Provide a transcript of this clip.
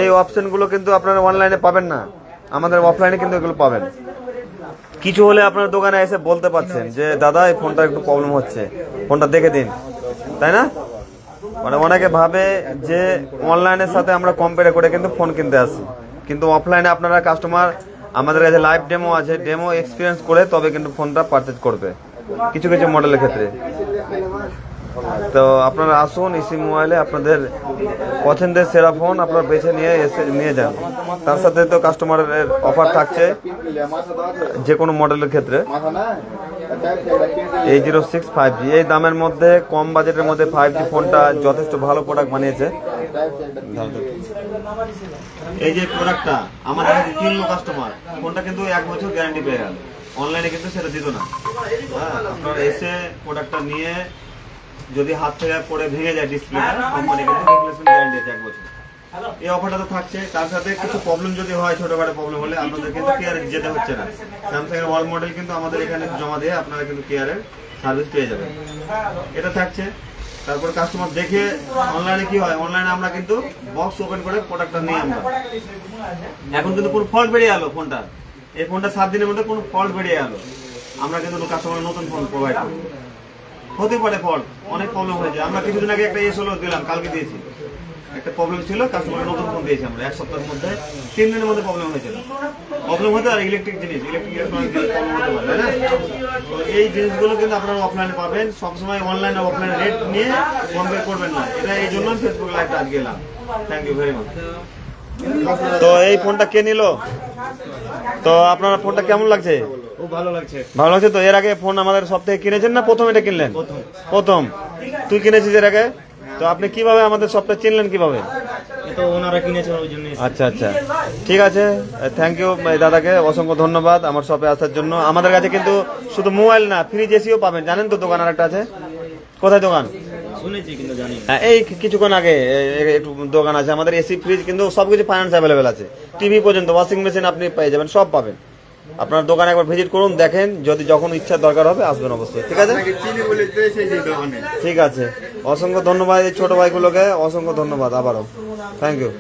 এই অপশনগুলো কিন্তু আপনারা অনলাইনে পাবেন না, আমাদের অফলাইনে কিন্তু এগুলো পাবেন। কিছু হলে আপনার দোকানে এসে বলতে পারছেন যে দাদা এই ফোনটা একটু প্রবলেম হচ্ছে, ফোনটা দেখে দিন, তাই না? মানে অনেকে ভাবে যে অনলাইনের সাথে আমরা কম্পেয়ার করে কিন্তু ফোন কিনতে আসি, কিন্তু অফলাইনে আপনারা কাস্টমার আমাদের কাছে লাইভ ডেমো আছে, ডেমো এক্সপিরিয়েন্স করে তবে কিন্তু ফোনটা পারচেজ করবে কিছু কিছু মডেলের ক্ষেত্রে। তো আপনারা আসুন ইসি মোবাইলে, আপনাদের পছন্দের সেরা ফোন আপনারা বেছে নিয়ে যান। তার সাথে তো কাস্টমারের অফার থাকছে যে কোনো মডেলের ক্ষেত্রে। 806 5G এই দামের মধ্যে, কম বাজেটের মধ্যে 5G ফোনটা যথেষ্ট ভালো প্রোডাক্ট বানিয়েছে। এই যে প্রোডাক্টটা আমাদের কাছে কিনলো কাস্টমার, ফোনটা কিন্তু 1 বছর গ্যারান্টি পেয়ে গেল। অনলাইনে কিন্তু সেটা দিত না। হ্যাঁ, আপনারা এসে প্রোডাক্টটা নিয়ে যদি হাত থেকে পড়ে ভেঙে যায় ডিসপ্লেটা, কোম্পানি কিন্তু রিপ্লেসমেন্ট গ্যারান্টি আছে 1 বছর। এই অফারটা তো থাকছে। তার সাথে কিছু প্রবলেম যদি হয়, ছোটখাটো প্রবলেম হলে আপনাদের কিন্তু কেয়ারে যেতে হচ্ছে না। স্যামসাং এর অল মডেল কিন্তু আমাদের এখানে জমা দিয়ে আপনারা কিন্তু কেয়ারের সার্ভিস পেয়ে যাবেন, এটা থাকছে। তারপর কাস্টমার দেখে, অনলাইনে কি হয়, অনলাইনে আমরা কিন্তু বক্স ওপেন করে প্রোডাক্টটা নিই আমরা। এখন কিন্তু কোনো ফল্ট বেরিয়ে গেলো ফোনটা, এই ফোনটা 7 দিনের মধ্যে কোনো ফল্ট বেরিয়ে গেলো, আমরা কিন্তু কাস্টমার নতুন ফোন প্রোভাইড করি। হতে পারে ফল্ট, অনেক প্রবলেম হয়েছে। আমরা কিছুদিন আগে একটা এস হলো দিলাম, কালকে দিয়েছি, একটা প্রবলেম ছিল, কাস্টমারের নতুন ফোন দিয়েছি আমরা 1 সপ্তাহের মধ্যে, 3 দিনের মধ্যে প্রবলেম হয়েছিল। প্রবলেম হতে আর ইলেকট্রিক জিনিস, ইলেকট্রনিক জিনিস প্রবলেম হতে পারে, তাই না? তো এই জিনিসগুলো কিন্তু আপনারা অফলাইনে পাবেন। সবসময় অনলাইন আর অফলাইন রেট নিয়ে কম্পেয়ার করবেন না, এটা এই জন্য ফেসবুক লাইভটা আজকে এলাম। Thank you very much. তো এই ফোনটা কে নিল, তো আপনার ফোনটা কেমন লাগছে? ভালো লাগছে। ভালো লাগছে। তো এর আগে ফোন আমাদের সব থেকে কিনেছেন না প্রথম এটা কিনলেন? প্রথম। তুই কিনেছিস এর আগে? তো আপনি কিভাবে আমাদের সবটা চিনলেন কিভাবে? এটা ওনারা কিনেছেন ওই জন্য। আচ্ছা আচ্ছা, ঠিক আছে। থ্যাংক ইউ দাদাকে, অসংখ্য ধন্যবাদ আমার শপে আসার জন্য। আমাদের কাছে কিন্তু শুধু মোবাইল না, ফ্রিজ এসিও পাবেন, জানেন তো? দোকান আর একটা আছে। কোথায় দোকান? শুনেছি কিন্তু জানি না। হ্যাঁ, এই কিছুক্ষণ আগে একটু দোকান আছে আমাদের, এসি ফ্রিজ কিন্তু সবকিছু ফাইন্যান্স অ্যাভেলেবেল আছে, টিভি পর্যন্ত, ওয়াশিং মেশিন আপনি পেয়ে যাবেন, সব পাবেন। আপনার দোকানে একবার ভিজিট করুন, দেখেন, যদি যখন ইচ্ছা দরকার হবে আসবেন অবশ্যই। ঠিক আছে, ঠিক আছে। অসংখ্য ধন্যবাদ এই ছোট ভাইগুলোকে, অসংখ্য ধন্যবাদ আবারও। Thank you.